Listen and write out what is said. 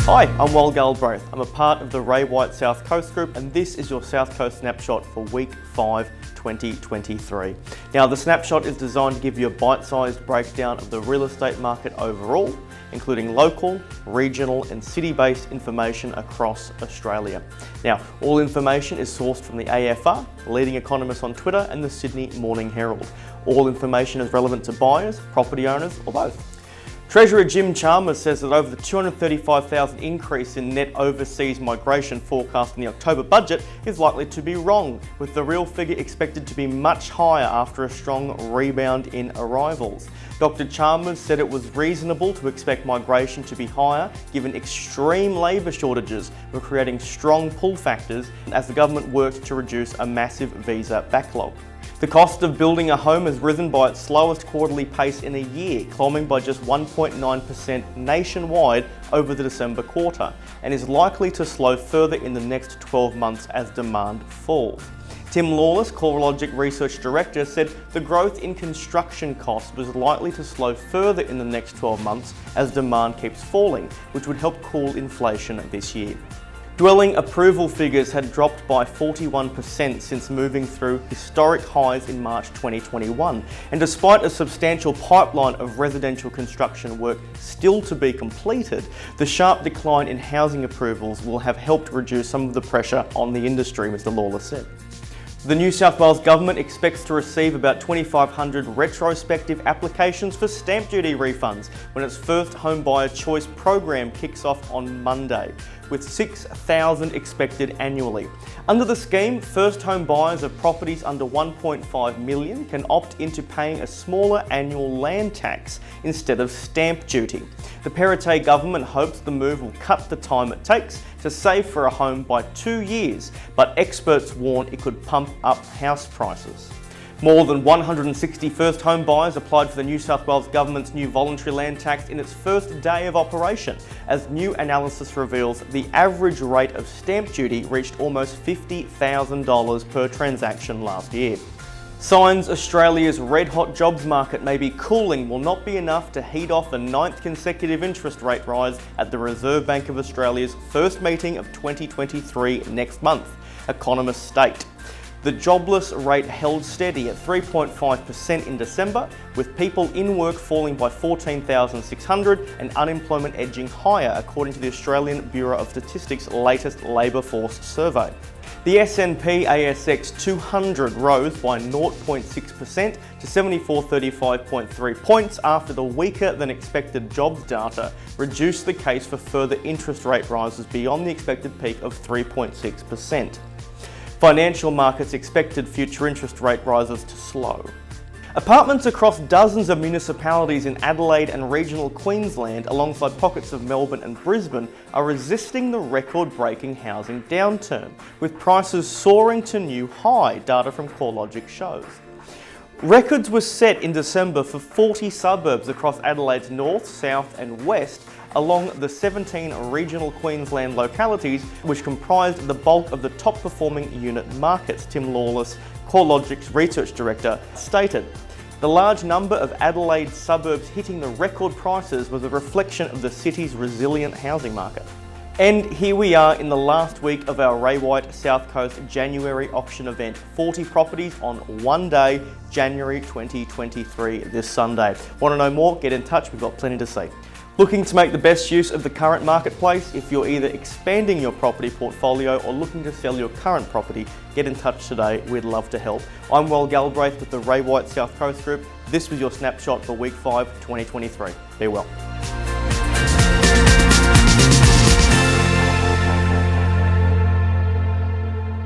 Hi, I'm Wal Galbraith. I'm a part of the Ray White South Coast Group, and this is your South Coast Snapshot for Week 5, 2023. Now, the snapshot is designed to give you a bite-sized breakdown of the real estate market overall, including local, regional and city-based information across Australia. Now, all information is sourced from the AFR, leading economists on Twitter, and the Sydney Morning Herald. All information is relevant to buyers, property owners or both. Treasurer Jim Chalmers says that over the 235,000 increase in net overseas migration forecast in the October budget is likely to be wrong, with the real figure expected to be much higher after a strong rebound in arrivals. Dr. Chalmers said it was reasonable to expect migration to be higher given extreme labour shortages were creating strong pull factors as the government worked to reduce a massive visa backlog. The cost of building a home has risen by its slowest quarterly pace in a year, climbing by just 1.9% nationwide over the December quarter, and is likely to slow further in the next 12 months as demand falls. Tim Lawless, CoreLogic Research Director, said the growth in construction costs was likely to slow further in the next 12 months as demand keeps falling, which would help cool inflation this year. Dwelling approval figures had dropped by 41% since moving through historic highs in March 2021, and despite a substantial pipeline of residential construction work still to be completed, the sharp decline in housing approvals will have helped reduce some of the pressure on the industry, Mr. Lawless said. The New South Wales Government expects to receive about 2,500 retrospective applications for stamp duty refunds when its first home buyer choice program kicks off on Monday, with 6,000 expected annually. Under the scheme, first home buyers of properties under 1.5 million can opt into paying a smaller annual land tax instead of stamp duty. The Perrottet government hopes the move will cut the time it takes to save for a home by 2 years, but experts warn it could pump up house prices. More than 160 first home buyers applied for the New South Wales Government's new voluntary land tax in its first day of operation, as new analysis reveals the average rate of stamp duty reached almost $50,000 per transaction last year. Signs Australia's red-hot jobs market may be cooling will not be enough to heat off a 9th consecutive interest rate rise at the Reserve Bank of Australia's first meeting of 2023 next month, economists state. The jobless rate held steady at 3.5% in December, with people in work falling by 14,600 and unemployment edging higher, according to the Australian Bureau of Statistics' latest labour force survey. The S&P ASX 200 rose by 0.6% to 7435.3 points after the weaker than expected jobs data reduced the case for further interest rate rises beyond the expected peak of 3.6%. Financial markets expected future interest rate rises to slow. Apartments across dozens of municipalities in Adelaide and regional Queensland, alongside pockets of Melbourne and Brisbane, are resisting the record-breaking housing downturn, with prices soaring to new high, data from CoreLogic shows. Records were set in December for 40 suburbs across Adelaide's north, south and west, along the 17 regional Queensland localities, which comprised the bulk of the top-performing unit markets, Tim Lawless, CoreLogic's research director, stated. The large number of Adelaide suburbs hitting the record prices was a reflection of the city's resilient housing market. And here we are in the last week of our Ray White South Coast January auction event. 40 properties on one day, January 2023, this Sunday. Want to know more? Get in touch, we've got plenty to see. Looking to make the best use of the current marketplace? If you're either expanding your property portfolio or looking to sell your current property, get in touch today, we'd love to help. I'm Wal Galbraith with the Ray White South Coast Group. This was your snapshot for Week 5, 2023. Be well.